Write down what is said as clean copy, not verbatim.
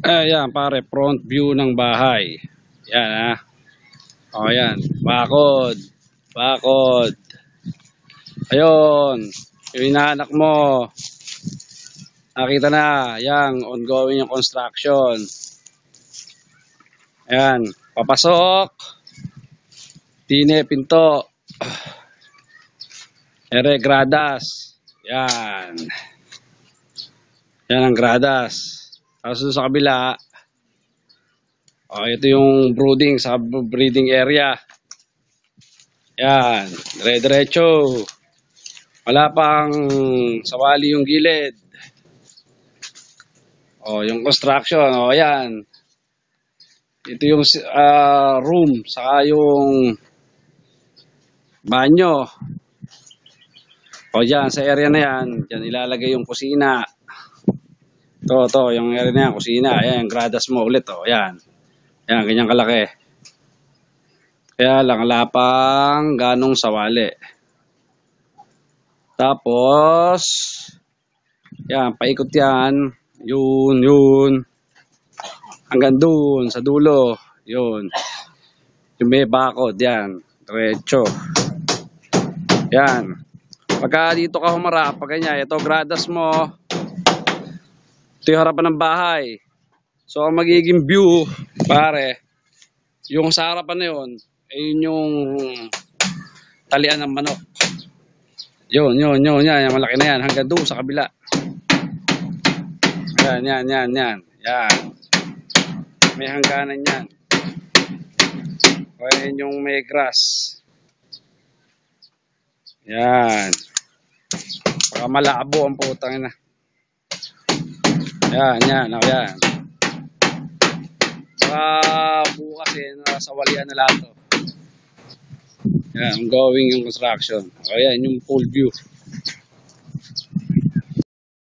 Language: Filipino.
Yan pare, front view ng bahay. Yan ha. O yan, bakod. Bakod. Ayun. Yung inaanak mo. Nakita na. Yan, ongoing yung construction. Ayan, papasok. Tine, pinto. Ere, gradas. Yan. Yan ang gradas. Tapos sa kabila, ito yung brooding sa breeding area. Yan, dire-diretso. Wala pang sawali yung gilid. Yung construction, yan. Ito yung room, saka yung banyo. Yan, sa area na yan, dyan ilalagay yung kusina. Ito, yung area na yan, kusina. Ayan, yung gradas mo ulit, yan. Yan, ganyan kalaki. Kaya lang, wala pang ganong sawali. Tapos, yan, paikot yan. Yun. Hanggang dun, sa dulo. Yun. Yung may bakod, yan. Diretso. Yan. Pagka dito ka humarap, pag ganyan, ito gradas mo. Ito yung harapan ng bahay. So, ang magiging view, pare, yung sa harapan na yun, ayun yung talian ng manok. Yun, yan, malaki na yan, hanggang doon sa kabila. Yan. Yan. May hangganan yan. Ayan yung may grass. Yan. Baka malabo ang putang ina. Yan. Baka bukas nasa walian na lahat to. Yan, ongoing yung construction. Ayan, yung full view.